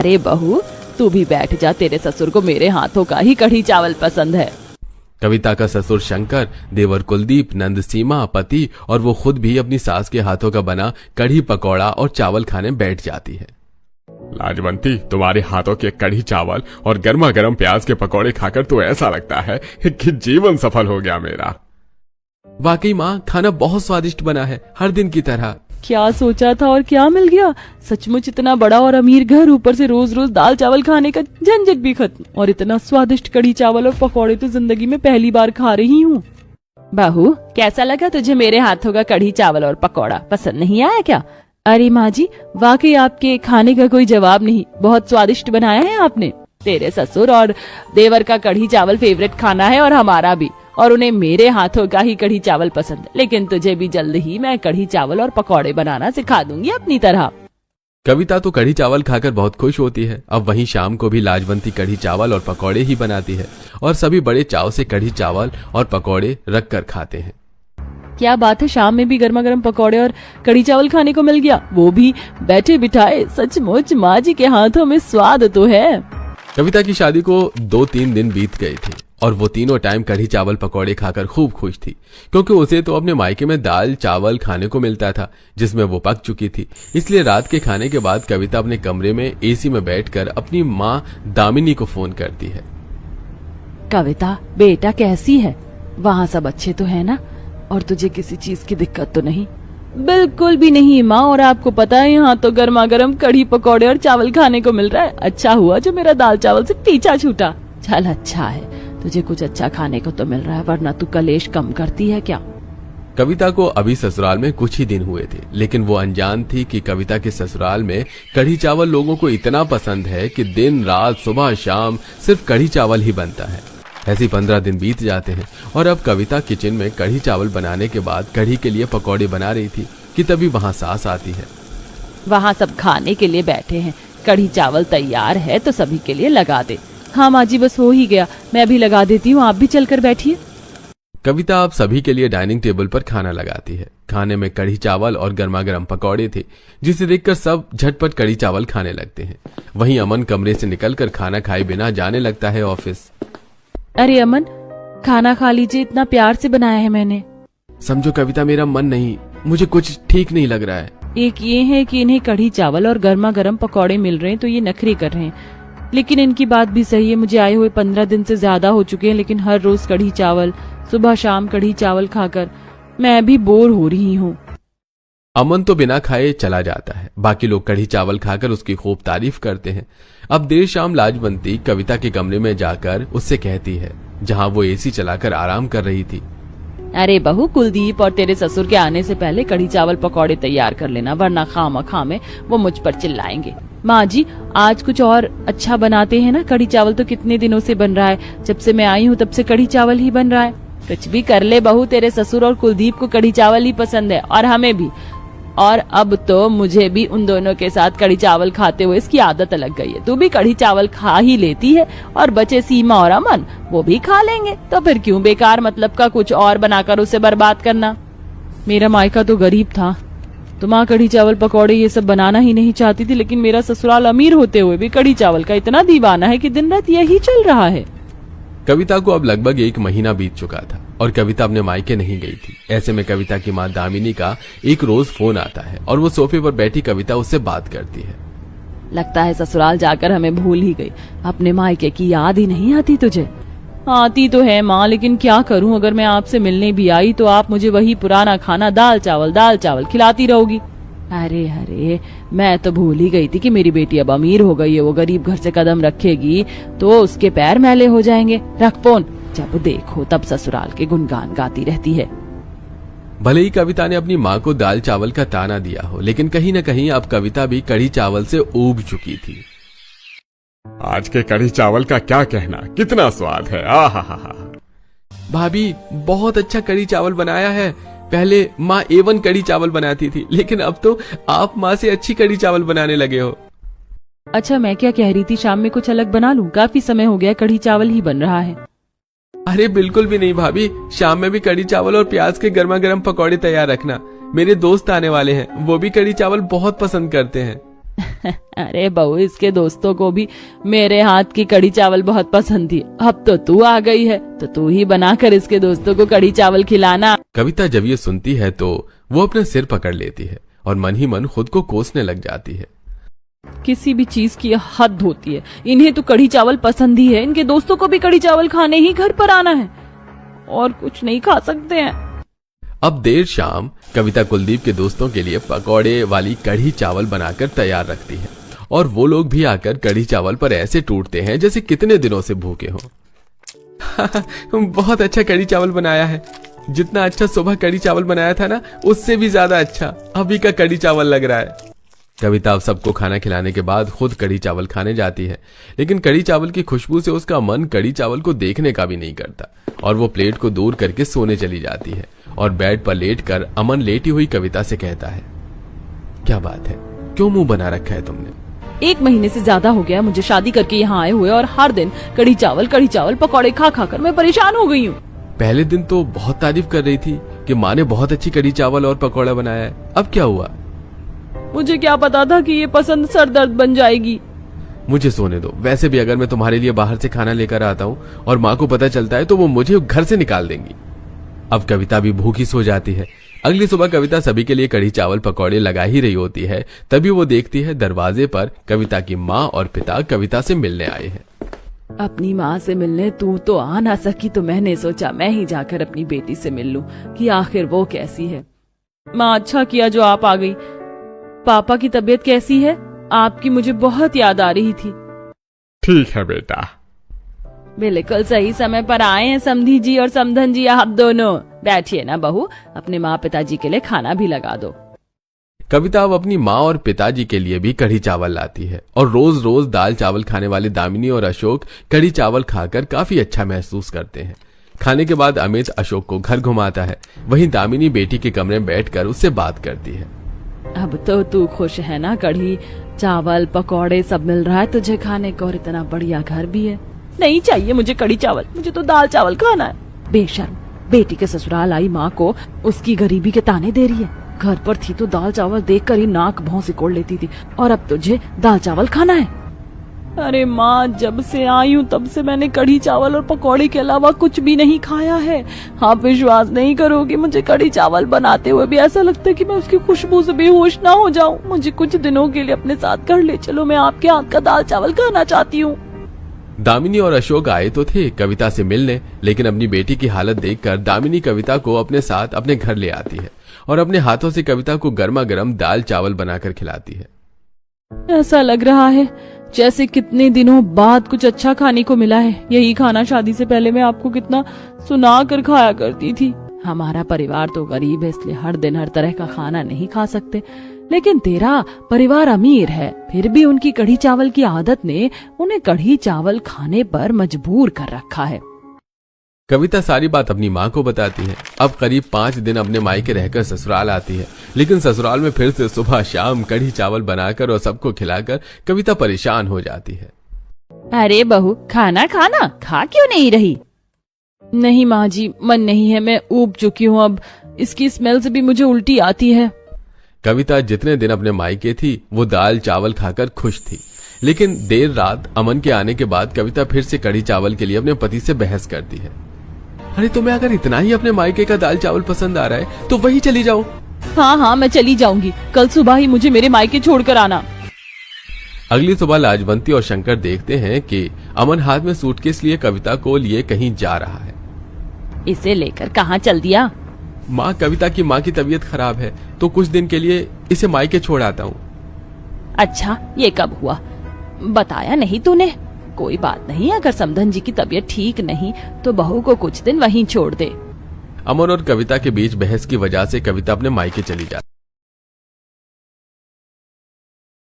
अरे बहू, तू भी बैठ जा, तेरे ससुर को मेरे हाथों का ही कढ़ी चावल पसंद है। कविता का ससुर शंकर, देवर कुलदीप, नंद सीमा, पति और वो खुद भी अपनी सास के हाथों का बना कढ़ी पकौड़ा और चावल खाने बैठ जाती है। लाजवंती, तुम्हारे हाथों के कढ़ी चावल और गर्मा गर्म प्याज के पकौड़े खाकर तो ऐसा लगता है कि जीवन सफल हो गया मेरा। वाकई माँ, खाना बहुत स्वादिष्ट बना है, हर दिन की तरह। क्या सोचा था और क्या मिल गया। सचमुच इतना बड़ा और अमीर घर, ऊपर से रोज रोज दाल चावल खाने का झंझट भी खत्म, और इतना स्वादिष्ट कढ़ी चावल और पकौड़े तो जिंदगी में पहली बार खा रही हूँ। बहू, कैसा लगा तुझे मेरे हाथों का कढ़ी चावल और पकौड़ा? पसंद नहीं आया क्या? अरे माँ जी, वाकई आपके खाने का कोई जवाब नहीं, बहुत स्वादिष्ट बनाया है आपने। तेरे ससुर और देवर का कढ़ी चावल फेवरेट खाना है और हमारा भी, और उन्हें मेरे हाथों का ही कढ़ी चावल पसंद। लेकिन तुझे भी जल्द ही मैं कढ़ी चावल और पकौड़े बनाना सिखा दूंगी अपनी तरह। कविता तो कढ़ी चावल खाकर बहुत खुश होती है। अब वहीं शाम को भी लाजवंती कढ़ी चावल और पकौड़े ही बनाती है और सभी बड़े चाव से कढ़ी चावल और पकौड़े रख कर खाते हैं। क्या बात है, शाम में भी गर्मा गर्म पकौड़े और कढ़ी चावल खाने को मिल गया, वो भी बैठे बिठाए। सचमुच माँ जी के हाथों में स्वाद तो है। कविता की शादी को 2-3 दिन बीत गए थे और वो तीनों टाइम कढ़ी चावल पकौड़े खाकर खूब खुश थी, क्योंकि उसे तो अपने मायके में दाल चावल खाने को मिलता था जिसमें वो पक चुकी थी। इसलिए रात के खाने के बाद कविता अपने कमरे में एसी में बैठकर अपनी माँ दामिनी को फोन करती है। कविता बेटा, कैसी है? वहाँ सब अच्छे तो है ना? और तुझे किसी चीज की दिक्कत तो नहीं? बिल्कुल भी नहीं माँ, और आपको पता है यहाँ तो गर्मा गर्म कढ़ी पकौड़े और चावल खाने को मिल रहा है। अच्छा हुआ जो मेरा दाल चावल से पीछा छूटा। चल अच्छा है, तुझे कुछ अच्छा खाने को तो मिल रहा है, वरना तू कलेश कम करती है क्या? कविता को अभी ससुराल में कुछ ही दिन हुए थे, लेकिन वो अनजान थी कि कविता के ससुराल में कढ़ी चावल लोगों को इतना पसंद है कि दिन रात सुबह शाम सिर्फ कढ़ी चावल ही बनता है। ऐसे 15 दिन बीत जाते हैं और अब कविता किचन में कढ़ी चावल बनाने के बाद कढ़ी के लिए पकौड़े बना रही थी कि तभी वहाँ सास आती है। वहाँ सब खाने के लिए बैठे हैं, कढ़ी चावल तैयार है तो सभी के लिए लगा दे। हाँ माँ जी, बस हो ही गया, मैं अभी लगा देती हूँ, आप भी चलकर बैठिए। कविता आप सभी के लिए डाइनिंग टेबल पर खाना लगाती है। खाने में कढ़ी चावल और गर्मा गर्म पकौड़े थे, जिसे देखकर सब झटपट कढ़ी चावल खाने लगते हैं। वहीं अमन कमरे से निकलकर खाना खाए बिना जाने लगता है ऑफिस। अरे अमन, खाना खा लीजिए, इतना प्यार से बनाया है मैंने। समझो कविता, मेरा मन नहीं, मुझे कुछ ठीक नहीं लग रहा है। एक ये है कि इन्हें कढ़ी चावल और गर्मा गर्म पकौड़े मिल रहे हैं तो ये नखरे कर रहे हैं, लेकिन इनकी बात भी सही है। मुझे आए हुए 15 दिन से ज्यादा हो चुके हैं, लेकिन हर रोज कढ़ी चावल, सुबह शाम कढ़ी चावल खाकर मैं भी बोर हो रही हूँ। अमन तो बिना खाए चला जाता है। बाकी लोग कढ़ी चावल खाकर उसकी खूब तारीफ करते हैं। अब देर शाम लाजवंती कविता के कमरे में जाकर उससे कहती है, जहाँ वो एसी चलाकर आराम कर रही थी। अरे बहू, कुलदीप और तेरे ससुर के आने से पहले कढ़ी चावल पकौड़े तैयार कर लेना, वरना खामखा में वो मुझ पर चिल्लाएंगे। माँ जी, आज कुछ और अच्छा बनाते हैं ना? कढ़ी चावल तो कितने दिनों से बन रहा है, जब से मैं आई हूँ तब से कढ़ी चावल ही बन रहा है। कुछ भी कर ले बहू, तेरे ससुर और कुलदीप को कढ़ी चावल ही पसंद है और हमें भी। और अब तो मुझे भी उन दोनों के साथ कढ़ी चावल खाते हुए इसकी आदत लग गई है। तू भी कढ़ी चावल खा ही लेती है और बचे सीमा और अमन, वो भी खा लेंगे, तो फिर क्यों बेकार मतलब का कुछ और बनाकर उसे बर्बाद करना। मेरा मायका तो गरीब था तो माँ कढ़ी चावल पकौड़े ये सब बनाना ही नहीं चाहती थी, लेकिन मेरा ससुराल अमीर होते हुए भी कढ़ी चावल का इतना दीवाना है कि दिन रात यही चल रहा है। कविता को अब लगभग 1 महीना बीत चुका था और कविता अपने मायके नहीं गई थी। ऐसे में कविता की माँ दामिनी का एक रोज फोन आता है और वो सोफे पर बैठी कविता उससे बात करती है। लगता है ससुराल जाकर हमें भूल ही गई, अपने मायके की याद ही नहीं आती तुझे? आती तो है माँ, लेकिन क्या करूँ, अगर मैं आपसे मिलने भी आई तो आप मुझे वही पुराना खाना दाल चावल खिलाती रहोगी। अरे अरे, मैं तो भूल ही गई थी कि मेरी बेटी अब अमीर हो गई है, वो गरीब घर से कदम रखेगी तो उसके पैर मैले हो जाएंगे। रख फोन, जब देखो तब ससुराल के गुणगान गाती रहती है। भले ही कविता ने अपनी माँ को दाल चावल का ताना दिया हो, लेकिन कहीं न कहीं अब कविता भी कढ़ी चावल से ऊब चुकी थी। आज के कढ़ी चावल का क्या कहना, कितना स्वाद है। आहा। भाभी, बहुत अच्छा कढ़ी चावल बनाया है। पहले माँ A1 कढ़ी चावल बनाती थी, लेकिन अब तो आप माँ से अच्छी कढ़ी चावल बनाने लगे हो। अच्छा, मैं क्या कह रही थी, शाम में कुछ अलग बना लूं? काफी समय हो गया, कढ़ी चावल ही बन रहा है। अरे बिल्कुल भी नहीं भाभी, शाम में भी कढ़ी चावल और प्याज के गर्मा गर्म पकौड़े तैयार रखना। मेरे दोस्त आने वाले हैं, वो भी कढ़ी चावल बहुत पसंद करते हैं। अरे बहू, इसके दोस्तों को भी मेरे हाथ की कढ़ी चावल बहुत पसंद थी। अब तो तू आ गई है तो तू ही बनाकर इसके दोस्तों को कढ़ी चावल खिलाना। कविता जब ये सुनती है तो वो अपने सिर पकड़ लेती है और मन ही मन खुद को कोसने लग जाती है। किसी भी चीज की हद होती है। इन्हें तो कढ़ी चावल पसंद ही है, इनके दोस्तों को भी कढ़ी चावल खाने ही घर पर आना है और कुछ नहीं खा सकते हैं। अब देर शाम कविता कुलदीप के दोस्तों के लिए पकौड़े वाली कढ़ी चावल बनाकर तैयार रखती है और वो लोग भी आकर कढ़ी चावल पर ऐसे टूटते हैं जैसे कितने दिनों से भूखे हों। बहुत अच्छा कढ़ी चावल बनाया है। जितना अच्छा सुबह कढ़ी चावल बनाया था ना, उससे भी ज्यादा अच्छा अभी का कढ़ी चावल लग रहा है। कविता अब सबको खाना खिलाने के बाद खुद कढ़ी चावल खाने जाती है, लेकिन कढ़ी चावल की खुशबू से उसका मन कढ़ी चावल को देखने का भी नहीं करता और वो प्लेट को दूर करके सोने चली जाती है और बेड पर लेटकर अमन लेटी हुई कविता से कहता है, क्या बात है, क्यों मुंह बना रखा है तुमने? 1 महीने से ज्यादा हो गया मुझे शादी करके यहाँ आए हुए और हर दिन कढ़ी चावल पकौड़े खा खा कर मैं परेशान हो गई हूँ। पहले दिन तो बहुत तारीफ कर रही थी कि माँ ने बहुत अच्छी कढ़ी चावल और पकौड़ा बनाया है, अब क्या हुआ? मुझे क्या पता था कि ये पसंद सर दर्द बन जाएगी। मुझे सोने दो। वैसे भी अगर मैं तुम्हारे लिए बाहर से खाना लेकर आता हूँ और माँ को पता चलता है तो वो मुझे घर से निकाल देंगी। अब कविता भी भूखी सो जाती है। अगली सुबह कविता सभी के लिए कढ़ी चावल पकौड़े लगा ही रही होती है, तभी वो देखती है दरवाजे पर कविता की माँ और पिता कविता से मिलने आए हैं। अपनी माँ से मिलने तू तो आ ना सकी तो मैंने सोचा मैं ही जाकर अपनी बेटी से मिल लूं कि आखिर वो कैसी है। माँ, अच्छा किया जो आप आ गई। पापा की तबीयत कैसी है? आपकी मुझे बहुत याद आ रही थी। ठीक है बेटा। बिल्कुल सही समय पर आए हैं समधी जी और समधन जी, आप दोनों बैठिए ना बहू, अपने माँ पिताजी के लिए खाना भी लगा दो। कविता अब अपनी माँ और पिताजी के लिए भी कढ़ी चावल लाती है और रोज रोज दाल चावल खाने वाले दामिनी और अशोक कढ़ी चावल खाकर काफी अच्छा महसूस करते हैं। खाने के बाद अमित अशोक को घर घुमाता है, वहीं दामिनी बेटी के कमरे में बैठकर उससे बात करती है। अब तो तू खुश है ना? कढ़ी चावल पकौड़े सब मिल रहा है तुझे खाने को और इतना बढ़िया घर भी है। नहीं चाहिए मुझे कढ़ी चावल, मुझे तो दाल चावल खाना है। बेशर्म, बेटी के ससुराल आई माँ को उसकी गरीबी के ताने दे रही है। घर पर थी तो दाल चावल देखकर ही नाक भौं सिकोड़ लेती थी और अब तुझे दाल चावल खाना है। अरे माँ, जब से आई हूँ तब से मैंने कढ़ी चावल और पकौड़े के अलावा कुछ भी नहीं खाया है। आप विश्वास नहीं करोगे, मुझे कढ़ी चावल बनाते हुए भी ऐसा लगता है कि मैं उसकी खुशबू से बेहोश ना हो जाऊं। मुझे कुछ दिनों के लिए अपने साथ कर ले चलो, मैं आपके हाथ का दाल चावल खाना चाहती हूँ। दामिनी और अशोक आए तो थे कविता से मिलने, लेकिन अपनी बेटी की हालत देखकर दामिनी कविता को अपने साथ अपने घर ले आती है और अपने हाथों से कविता को गर्मा गर्म दाल चावल बनाकर खिलाती है। ऐसा लग रहा है जैसे कितने दिनों बाद कुछ अच्छा खाने को मिला है। यही खाना शादी से पहले मैं आपको कितना सुना कर खाया करती थी। हमारा परिवार तो गरीब है, इसलिए हर दिन हर तरह का खाना नहीं खा सकते, लेकिन तेरा परिवार अमीर है, फिर भी उनकी कढ़ी चावल की आदत ने उन्हें कढ़ी चावल खाने पर मजबूर कर रखा है। कविता सारी बात अपनी माँ को बताती है। अब करीब 5 दिन अपने मायके रहकर ससुराल आती है, लेकिन ससुराल में फिर से सुबह शाम कढ़ी चावल बनाकर और सबको खिलाकर कविता परेशान हो जाती है। अरे बहू, खाना खाना खा क्यों नहीं रही? नहीं माँ जी, मन नहीं है, मैं ऊब चुकी हूँ। अब इसकी स्मेल से भी मुझे उल्टी आती है। कविता जितने दिन अपने मायके थी वो दाल चावल खाकर खुश थी, लेकिन देर रात अमन के आने के बाद कविता फिर से कढ़ी चावल के लिए अपने पति से बहस करती है। अरे तुम्हें अगर इतना ही अपने मायके का दाल चावल पसंद आ रहा है तो वही चली जाओ। हाँ, मैं चली जाऊंगी। कल सुबह ही मुझे मेरे मायके छोड़कर आना। अगली सुबह लाजवंती और शंकर देखते हैं कि अमन हाथ में सूटकेस लिए कविता को लिए कहीं जा रहा है। इसे लेकर कहाँ चल दिया? माँ, कविता की माँ की तबीयत खराब है तो कुछ दिन के लिए इसे मायके छोड़ आता हूँ। अच्छा, ये कब हुआ? बताया नहीं तूने? कोई बात नहीं, अगर समधन जी की तबीयत ठीक नहीं तो बहू को कुछ दिन वहीं छोड़ दे। अमन और कविता के बीच बहस की वजह से कविता अपने मायके चली जाती।